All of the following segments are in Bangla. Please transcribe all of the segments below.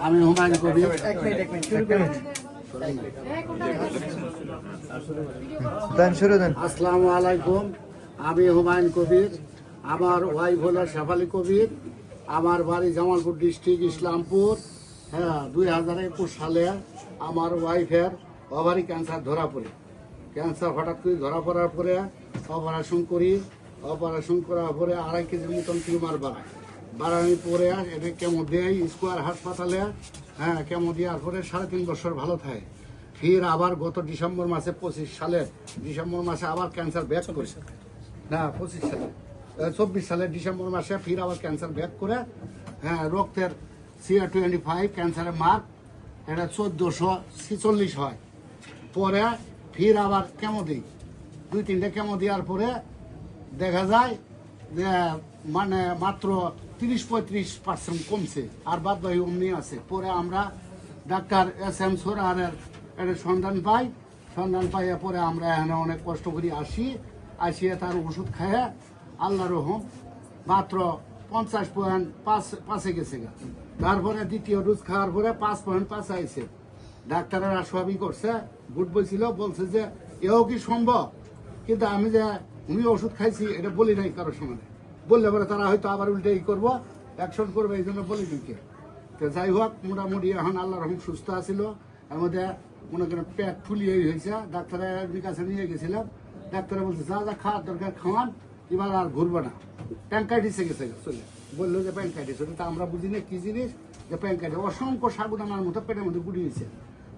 আমি হুমায়ুন কবির। আসসালামু আলাইকুম। আমি হুমায়ুন কবির। আমার ওয়াইফ হলো শেফালি কবির। আমার বাড়ি জামালপুর ডিস্ট্রিক্ট ইসলামপুর। হ্যাঁ, 2021 সালে আমার ওয়াইফের ওভারি ক্যান্সার ধরা পড়ে। ক্যান্সার হঠাৎ করে ধরা পড়ার পরে অপারেশন করি। অপারেশন করার পরে 2.5 কেজির মতন টিউমার বাড়ানোর পরে এটা কেমো দেয় স্কোয়ার হাসপাতালে। হ্যাঁ, কেমো দেওয়ার পরে 3.5 বছর ভালো থাকে। ফির আবার গত ডিসেম্বর মাসে 25 সালে ডিসেম্বর মাসে আবার ক্যান্সার ব্যাক করে। না, 24 সালে ডিসেম্বর মাসে ফির আবার ক্যান্সার ব্যাক করে। হ্যাঁ, রক্তের CA-25 ক্যান্সারের মার্ক এটা 1446 হয়। পরে ফির আবার কেমো দিই, 2-3টে কেমো দেওয়ার পরে দেখা যায় যে মানে মাত্র 30-35% কমছে, আর বাদ বাকি অমনি আছে। পরে আমরা ডাক্তার SM সোরারের একটা সন্ধান পাইয়া পরে আমরা এখানে অনেক কষ্ট করে আসিয়ে তার ওষুধ খাইয়ে আল্লাহ রহম মাত্র 50.5 গেছে। তারপরে দ্বিতীয় ডোজ খাওয়ার পরে 5.5 আইছে। ডাক্তারেরা সবই করছে, গুড বলছিল, বলছে যে এও কি সম্ভব, কিন্তু আমি যে উনি ওষুধ খাইছি এটা বলি নাই কারোর সঙ্গে। বললে পরে তারা হয়তো আবার উল্টে করবো, অ্যাকশন করবে, এই জন্য বলি দিকে। তো যাই হোক, মোটামুটি এখন আল্লাহ রহম সুস্থ আছিল। এর মধ্যে মনে করেন পেট ফুলিয়ে হয়েছে। ডাক্তারের কাছে নিয়ে গেছিলাম। ডাক্তারে বলছে যা যা খাওয়ার দরকার খাওয়ান, এবার আর ঘুরবে না। প্যাঙ্কাইটিসে গেছে চলে, বললো যে প্যাঙ্কাইটিস। তা আমরা বুঝি না কি জিনিস যে প্যাঙ্কাইটিস। অসংখ্য সাবুদানার মতো পেটের মধ্যে গুড়ি হয়েছে,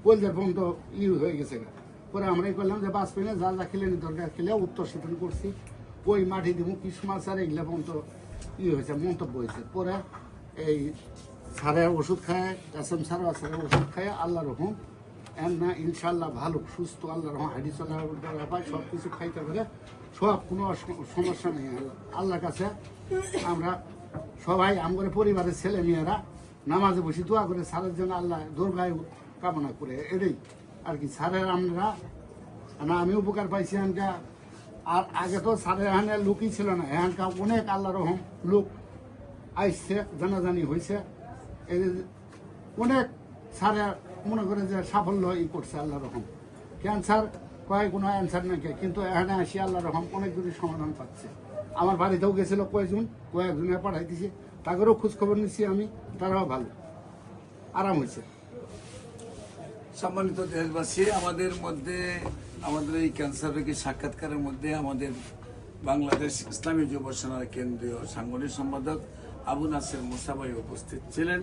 কলজার পর্যন্ত হয়ে গেছে। পরে আমরাই করলাম যে বাস পেলে যা যা খেলে দরকার খেলে উত্তর শোধন করছি। ওই মাটি দিব কিছু মাছ আর এগুলো পর্যন্ত হয়েছে, মন্তব্য হয়েছে। পরে এই সারের ওষুধ খায়, SM সারের ওষুধ খায় আল্লাহ রহম না ইনশাল্লাহ ভালো সুস্থ। আল্লাহ রহম হাঁটি চলার ব্যাপার সব কিছু খাইতে পারে, সব কোনো সমস্যা নেই। আল্লাহর কাছে আমরা সবাই আমাদের পরিবারের ছেলে মেয়েরা নামাজে বসে দোয়া করে সারের জন্য আল্লাহ দুর্গায় কামনা করে। এটাই আর কি। সারের আমরা না আমি উপকার পাইছি এখানকার। আর আগে তো সারের এখানে লোকই ছিল না, এখানকার অনেক আল্লাহ রহম লোক আইসছে, জানাজানি হয়েছে। এই অনেক সারে মনে করে যে সাফল্য করছে আল্লাহ রহম। ক্যান্সার কোনো অ্যান্সার নাকি, কিন্তু এখানে আসি আল্লাহ রহম অনেকগুলি সমাধান পাচ্ছে। আমার বাড়িতেও গেছিল কয়েকজনে পাঠাইতেছি, তাদেরও খোঁজখবর নিচ্ছি আমি, তারাও ভালো আরাম হয়েছে। সম্মানিত দেশবাসী, আমাদের এই ক্যান্সার রোগীর সাক্ষাৎকারের মধ্যে আমাদের বাংলাদেশ ইসলামী যুব সেনার কেন্দ্রীয় সাংগঠনিক সম্পাদক আবু নাসের মুসা ভাই উপস্থিত ছিলেন।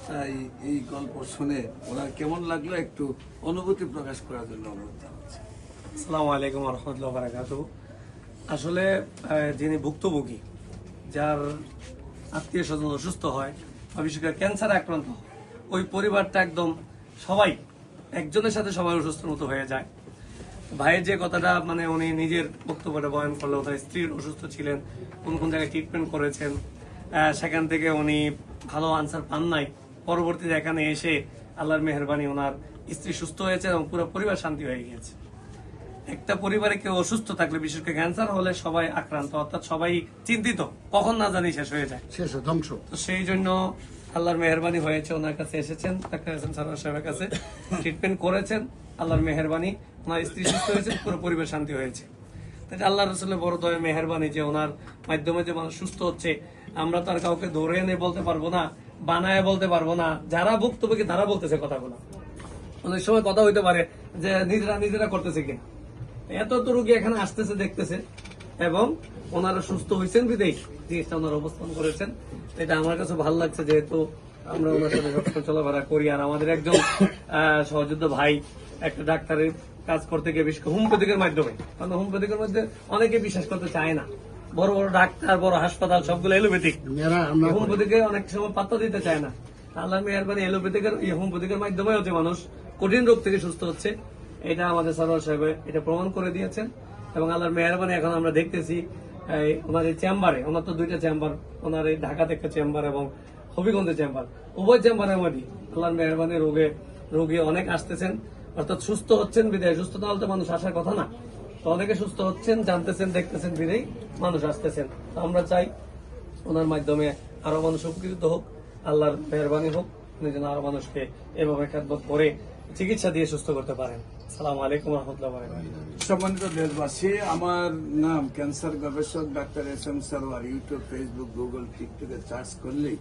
তাই এই গল্প শুনে ওনার কেমন লাগলো একটু অনুভূতি প্রকাশ করার জন্য অনুরোধ জানাচ্ছি। আসসালামু আলাইকুম ওয়া রাহমাতুল্লাহি ওয়া বারাকাতুহু। আসলে যিনি ভুক্তভোগী, যার আত্মীয় স্বজন অসুস্থ হয় বা বিশেষ করে ক্যান্সার আক্রান্ত, ওই পরিবারটা একদম সবাই একজনের সাথে সবাই অসুস্থর মতো হয়ে যায়। ভাইয়ের যে কথাটা মানে উনি নিজের বক্তব্যটা বয়ান করলো, তার স্ত্রীর অসুস্থ ছিলেন, কোন কোন জায়গায় ট্রিটমেন্ট করেছেন, সেখান থেকে উনি ভালো আনসার পান নাই। পরবর্তীতে এখানে এসে আল্লাহর মেহেরবানি ওনার স্ত্রী সুস্থ হয়েছে এবং পুরো পরিবার শান্তি হয়ে গিয়েছে। একটা পরিবারে কেউ অসুস্থ থাকলে, বিশেষ করে ক্যান্সার হলে সবাই আক্রান্ত, অর্থাৎ সবাই চিন্তিত, কখন না জানি শেষ হয়ে যায়, শেষ ধ্বংস। তো সেই জন্য আল্লাহর মেহেরবানি হয়েছে, ওনার কাছে এসেছেন, ডাক্তার হাসান সারোয়ার সাহেবের কাছে ট্রিটমেন্ট করেছেন। আল্লাহর মেহেরবানি, ওনার স্ত্রী সুস্থ হয়েছে, পুরো পরিবার শান্তি হয়েছে। তাই আল্লাহ রসুলের বড় দয়া মেহেরবানি যে ওনার মাধ্যমে যে মানুষ সুস্থ হচ্ছে। আমরা তো আর কাউকে ধরে এনে বলতে পারবো না, বানায় বলতে পারবো না, যারা ভুক্তভোগী তারা বলতেছে কথাগুলো। অনেক সময় কথা হইতে পারে যে নিজেরা করতেছে কিনা। এত তো রোগী এখানে আসতেছে, দেখতেছে, এবং ওনারা সুস্থ হয়েছেন বিদেশ জিনিসটা ওনারা অবস্থান করেছেন। এটা আমার কাছে ভালো লাগছে, যেহেতু আমরা ওনার সাথে সবসময় চলাফেরা করি। আর আমাদের একজন সহযোদ্ধ ভাই একটা ডাক্তারের কাজ করতে গিয়ে, বিশেষ করে হোমিওপ্যাথিকের মাধ্যমে, কারণ হোমিওপ্যাথিকের মধ্যে অনেকে বিশ্বাস করতে চায় না। বড় বড় ডাক্তার, বড় হাসপাতাল সবগুলো এলোপ্যাথিক, হোমিওপ্যাথিকে অনেক সময় পাত্তা দিতে চায় না। আল্লাহ মেহেরবানি এলোপ্যাথিকের হোমিওপ্যাথিকের মাধ্যমে হচ্ছে মানুষ কঠিন রোগ থেকে সুস্থ হচ্ছে। এটা আমাদের সারোয়ার সাহেব এটা প্রমাণ করে দিয়েছেন। এবং আল্লাহর মেহেরবানি এখন আমরা দেখতেছি ওনার এই চেম্বারে, ওনার তো 2টা চেম্বার, ওনার এই ঢাকাতে একটা চেম্বার এবং হবিগঞ্জের চেম্বার, উভয় চেম্বারের মধ্যে আল্লাহর মেহেরবানি রোগী অনেক আসতেছেন, অর্থাৎ সুস্থ হচ্ছেন বিদায়। সুস্থ না হলে তো মানুষ আসার কথা না, তো অনেকে সুস্থ হচ্ছেন, জানতেছেন, দেখতেছেন বিদায় মানুষ আসতেছেন। তো আমরা চাই ওনার মাধ্যমে আরো মানুষ উপকৃত হোক, আল্লাহর মেহেরবানি হোক। উনি যেন আরো মানুষকে এভাবে খেদমত করে চিকিৎসা দিয়ে সুস্থ করতে পারেন। আসসালামু আলাইকুম রহমতুল্লাহ। সম্মানিত দেশবাসী, আমার নাম ক্যান্সার গবেষক doctor SM. Sarwar. YouTube, Facebook, Google, টিকটকে সার্চ করলেই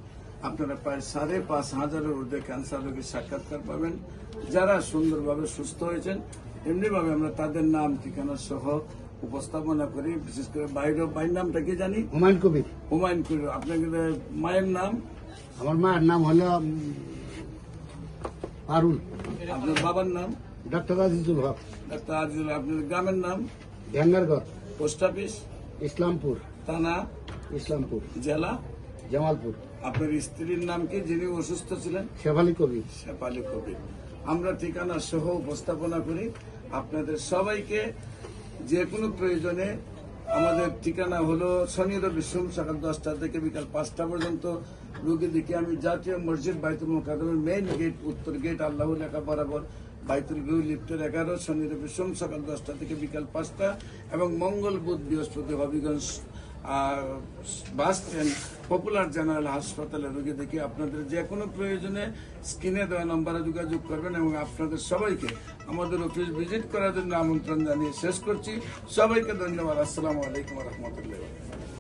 আপনারা প্রায় 5,500-এর ঊর্ধ্বে ক্যান্সার রোগীর সাক্ষাৎকার পাবেন, যারা সুন্দরভাবে সুস্থ হয়েছেন। এমনিভাবে আমরা তাদের নাম, ঠিকানা সহ উপস্থাপনা করি। বিশেষ করে ভাইয়ের নামটা কি জানি? হুমায়ুন কবির। হুমায়ুন কবির। আপনাদের মায়ের নাম? আমার মায়ের নাম হলো পারুল। আপনার বাবার নাম? ডক্টর আজিজুল হক। ডাক্তার আজিজুল। আপনার গ্রামের নাম? ধ্যানগারগড়। Post office? ইসলামপুর। থানা? ইসলামপুর। জেলা? জামালপুর। আপনার স্ত্রীর নাম কি, যিনি অসুস্থ ছিলেন? শেফালি কবির। শেফালি কবির। আমরা ঠিকানা সহ উপস্থাপনা করি আপনাদের সবাইকে। যে কোনো প্রয়োজনে আমাদের ঠিকানা হলো শনি রবি সোম সকাল 10টা থেকে বিকাল 5টা পর্যন্ত রোগী দেখি আমি জাতীয় মসজিদ বাইতুল মুকাদ্দামের মেইন গেট, উত্তর গেট, আল্লাহ লেখা বরাবর, বাইতুল ভিউ, লিফটের 11, শনি রবি সোম সকাল 10টা থেকে বিকাল 5টা, এবং মঙ্গল বুধ বৃহস্পতি Habiganj bus stand popular general হাসপাতালে রোগী দেখি। আপনাদের যে কোনো প্রয়োজনে স্ক্রিনে দেওয়া নম্বরে যোগাযোগ করবেন, এবং আপনাদের সবাইকে আমাদের অফিস ভিজিট করার জন্য আমন্ত্রণ জানিয়ে শেষ করছি। সবাইকে ধন্যবাদ। আসসালামু আলাইকুম রহমতুল্লাহ।